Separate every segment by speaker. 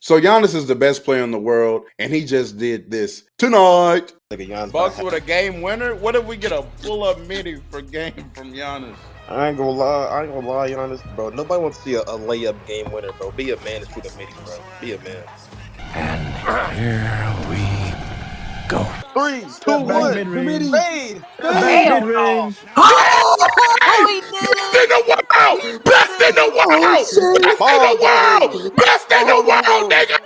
Speaker 1: So Giannis is the best player in the world, and he just did this tonight.
Speaker 2: Nigga, Giannis about
Speaker 3: Bucks
Speaker 2: to
Speaker 3: with a game winner. What if we get a pull-up mini per game from Giannis?
Speaker 2: I ain't gonna lie, Giannis, bro. Nobody wants to see a layup game winner, bro. Be a man and shoot a midi, bro. Be a man.
Speaker 4: And here we go.
Speaker 2: 3, 2,
Speaker 5: Step back
Speaker 2: 1.
Speaker 5: mid range.
Speaker 2: Fade.
Speaker 5: Step back mid range.
Speaker 6: Oh, he did
Speaker 1: Best in
Speaker 6: it!
Speaker 1: the
Speaker 6: He
Speaker 1: world! Best in the
Speaker 6: did it!
Speaker 1: world! Best in the
Speaker 2: Ball.
Speaker 1: world! Best in the world,
Speaker 2: Ball.
Speaker 1: nigga!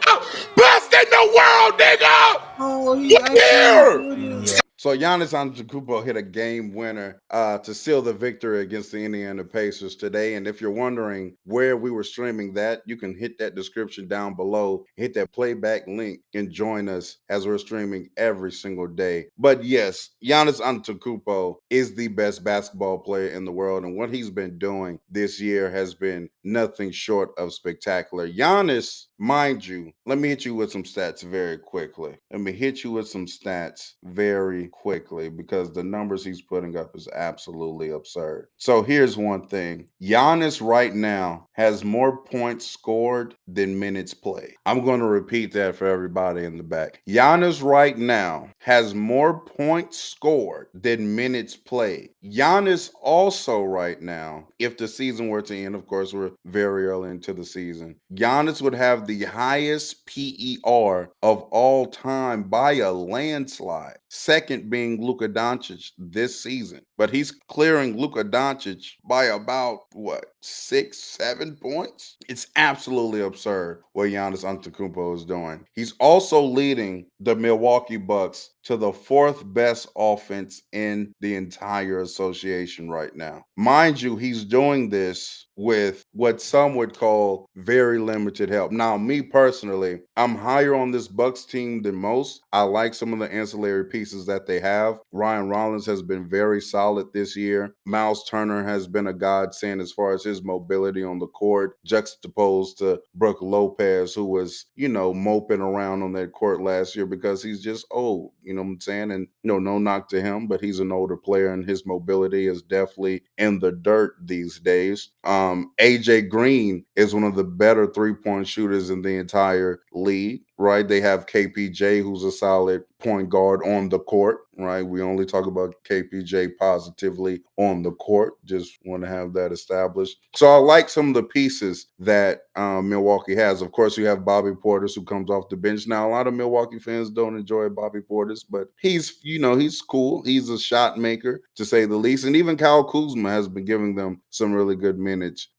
Speaker 1: Best in the world, nigga!
Speaker 5: Oh, he
Speaker 1: Look
Speaker 5: actually
Speaker 1: here!
Speaker 5: put it.
Speaker 1: So Giannis Antetokounmpo hit a game winner to seal the victory against the Indiana Pacers today. And if you're wondering where we were streaming that, you can hit that description down below, hit that playback link, and join us as we're streaming every single day. But yes, Giannis Antetokounmpo is the best basketball player in the world, and what he's been doing this year has been nothing short of spectacular. Giannis, mind you, let me hit you with some stats very quickly. Very quickly because the numbers he's putting up is absolutely absurd. So here's one thing. Giannis right now has more points scored than minutes played. I'm going to repeat that for everybody in the back. Giannis right now has more points scored than minutes played. Giannis also right now, if the season were to end, of course, we're very early into the season, Giannis would have the highest PER of all time by a landslide. Second being Luka Doncic this season. But he's clearing Luka Doncic by about, 6, 7 points? It's absolutely absurd what Giannis Antetokounmpo is doing. He's also leading the Milwaukee Bucks to the fourth best offense in the entire association right now. Mind you, he's doing this with what some would call very limited help. Now, me personally, I'm higher on this Bucks team than most. I like some of the ancillary pieces that they have. Ryan Rollins has been very solid this year. Miles Turner has been a godsend as far as his mobility on the court, juxtaposed to Brook Lopez, who was, moping around on that court last year because he's just old, you know what I'm saying? And, no knock to him, but he's an older player and his mobility is definitely in the dirt these days. AJ Green is one of the better three-point shooters in the entire league, right? They have KPJ, who's a solid point guard on the court, right? We only talk about KPJ positively on the court. Just want to have that established. So I like some of the pieces that Milwaukee has. Of course, you have Bobby Portis, who comes off the bench. Now, a lot of Milwaukee fans don't enjoy Bobby Portis, but he's cool. He's a shot maker, to say the least. And even Kyle Kuzma has been giving them some really good minutes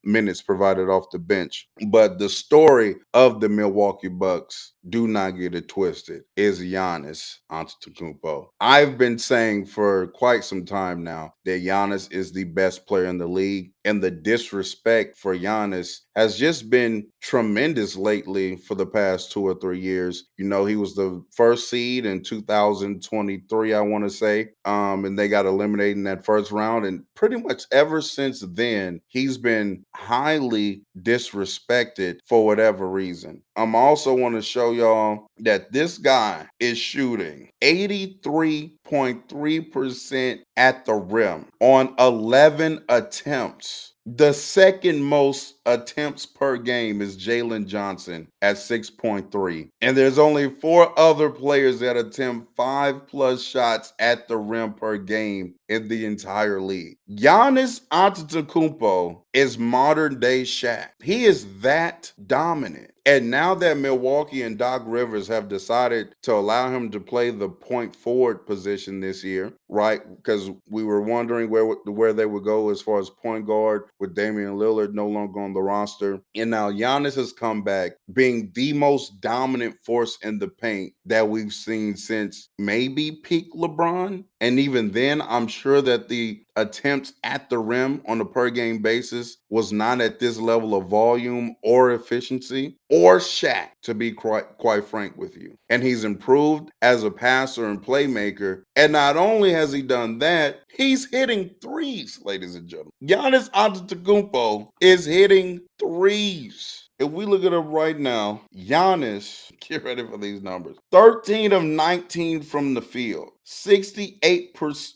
Speaker 1: provided off the bench. But the story of the Milwaukee Bucks, do not get it twisted, is Giannis Antetokounmpo. I've been saying for quite some time now that Giannis is the best player in the league, and the disrespect for Giannis has just been tremendous lately for the past 2 or 3 years. He was the first seed in 2023, I want to say, and they got eliminated in that first round. And pretty much ever since then, he's been highly disrespected for whatever reason. I'm also want to show y'all that this guy is shooting 83.3% at the rim on 11 attempts. The second most attempts per game is Jalen Johnson at 6.3. And there's only 4 other players that attempt 5+ shots at the rim per game in the entire league. Giannis Antetokounmpo is modern day Shaq. He is that dominant. And now that Milwaukee and Doc Rivers have decided to allow him to play the point forward position this year, right? Because we were wondering where they would go as far as point guard with Damian Lillard no longer on the roster. And now Giannis has come back being the most dominant force in the paint that we've seen since maybe peak LeBron. And even then, I'm sure that the attempts at the rim on a per game basis was not at this level of volume or efficiency or Shaq, to be quite frank with you. And he's improved as a passer and playmaker. And not only has he done that, he's hitting threes, ladies and gentlemen. Giannis Antetokounmpo is hitting threes. If we look at him right now, Giannis, get ready for these numbers. 13 of 19 from the field, 68%.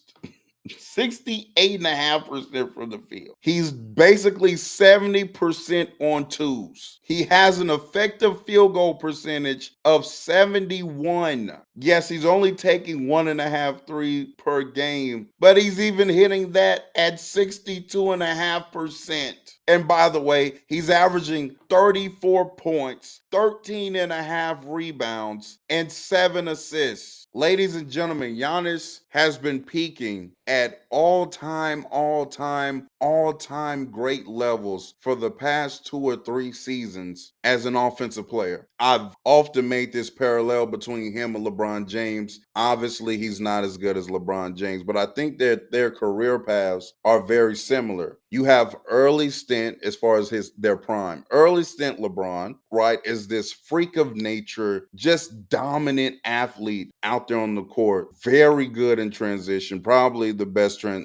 Speaker 1: 68.5% from the field. He's basically 70% on twos. He has an effective field goal percentage of 71. Yes, he's only taking 1.5 3 per game, but he's even hitting that at 62.5%. And by the way, he's averaging 34 points, 13.5 rebounds, and 7 assists. Ladies and gentlemen, Giannis has been peaking at all-time great levels for the past 2 or 3 seasons as an offensive player. I've often made this parallel between him and LeBron James. Obviously, he's not as good as LeBron James, but I think that their career paths are very similar. You have early stint as far as their prime. Early stint LeBron, right, is this freak of nature, just dominant athlete out there on the court. Very good in transition. Probably the best between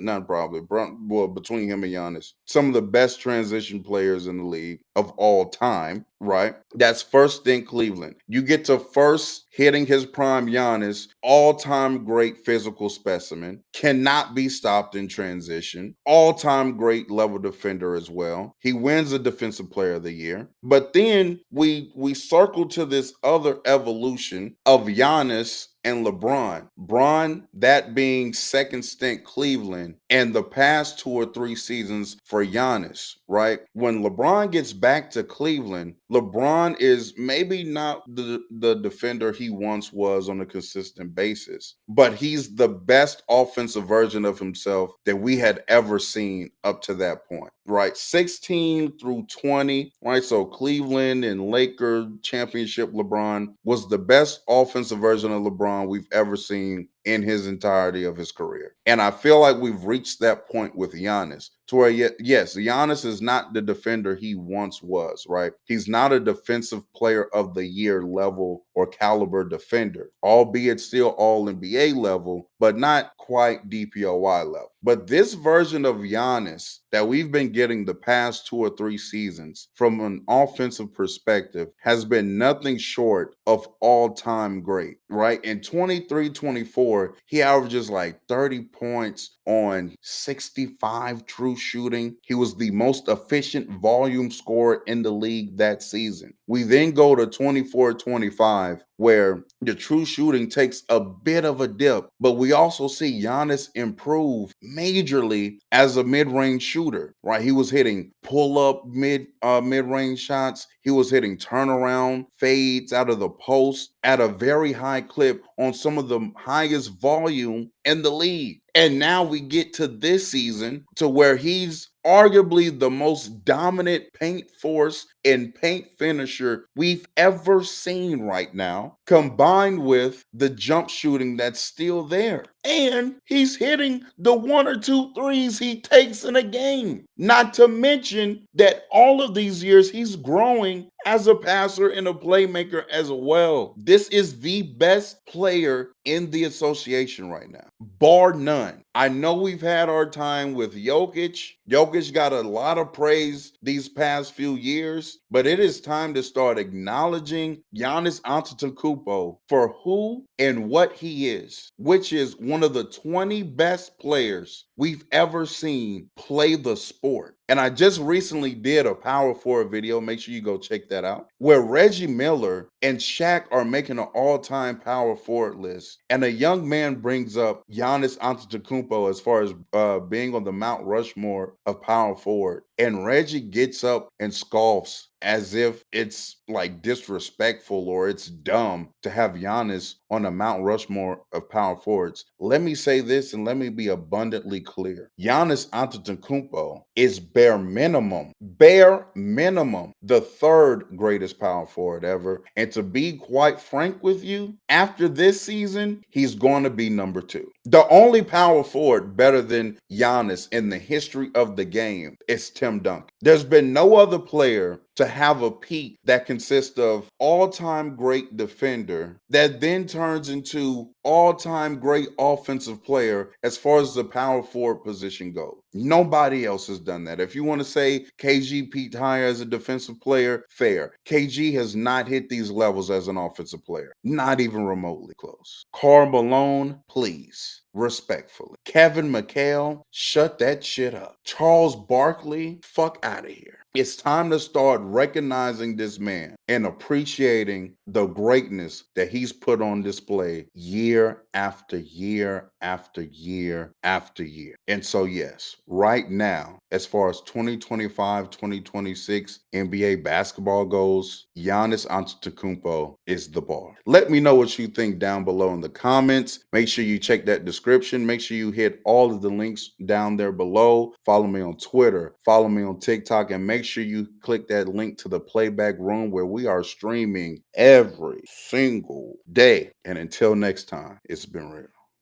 Speaker 1: him and Giannis, some of the best transition players in the league of all time, right? That's first in Cleveland. You get to first hitting his prime Giannis, all-time great physical specimen, cannot be stopped in transition, all-time great level defender as well. He wins the Defensive Player of the Year. But then we circle to this other evolution of Giannis and LeBron. Bron, that being second stint Cleveland, and the past 2 or 3 seasons for Giannis, right? When LeBron gets back to Cleveland, LeBron is maybe not the defender he once was on a consistent basis, but he's the best offensive version of himself that we had ever seen up to that point, right? 16 through 20, right? So Cleveland and Laker championship LeBron was the best offensive version of LeBron we've ever seen in his entirety of his career. And I feel like we've reached that point with Giannis to where, yes, Giannis is not the defender he once was, right? He's not a defensive player of the year level or caliber defender, albeit still all NBA level, but not quite DPOY level. But this version of Giannis that we've been getting the past 2 or 3 seasons from an offensive perspective has been nothing short of all-time great, right? In 23-24, he averages like 30 points on 65 true shooting. He was the most efficient volume scorer in the league that season. We then go to 24-25, where the true shooting takes a bit of a dip, but we also see Giannis improve majorly as a mid-range shooter, right? He was hitting pull-up mid-range shots. He was hitting turnaround fades out of the post at a very high clip on some of the highest volume in the league. And now we get to this season to where he's arguably the most dominant paint force and paint finisher we've ever seen right now, combined with the jump shooting that's still there. And he's hitting the 1 or 2 threes he takes in a game. Not to mention that all of these years he's growing as a passer and a playmaker as well. This is the best player in the association right now, bar none. I know we've had our time with Jokic. Jokic got a lot of praise these past few years, but it is time to start acknowledging Giannis Antetokounmpo for who and what he is, which is one of the 20 best players we've ever seen play the sport. And I just recently did a Power Forward video. Make sure you go check that out, where Reggie Miller and Shaq are making an all-time Power Forward list. And a young man brings up Giannis Antetokounmpo as far as being on the Mount Rushmore of Power Forward. And Reggie gets up and scoffs as if it's like disrespectful or it's dumb to have Giannis on a Mount Rushmore of power forwards. Let me say this and let me be abundantly clear. Giannis Antetokounmpo is bare minimum, the third greatest power forward ever. And to be quite frank with you, after this season, he's going to be number 2. The only power forward better than Giannis in the history of the game is Tim Duncan. There's been no other player to have a peak that consists of all-time great defender that then turns into all-time great offensive player as far as the power forward position goes. Nobody else has done that. If you want to say KG peaked higher as a defensive player, fair. KG has not hit these levels as an offensive player, not even remotely close. Karl Malone, please. Respectfully. Kevin McHale, shut that shit up. Charles Barkley, fuck out of here. It's time to start recognizing this man and appreciating the greatness that he's put on display year after year after year after year. And so, yes, right now, as far as 2025, 2026 NBA basketball goes, Giannis Antetokounmpo is the bar. Let me know what you think down below in the comments. Make sure you check that description. Make sure you hit all of the links down there below. Follow me on Twitter. Follow me on TikTok. And make sure you click that link to the playback room where we are streaming every single day. And until next time, it's been real.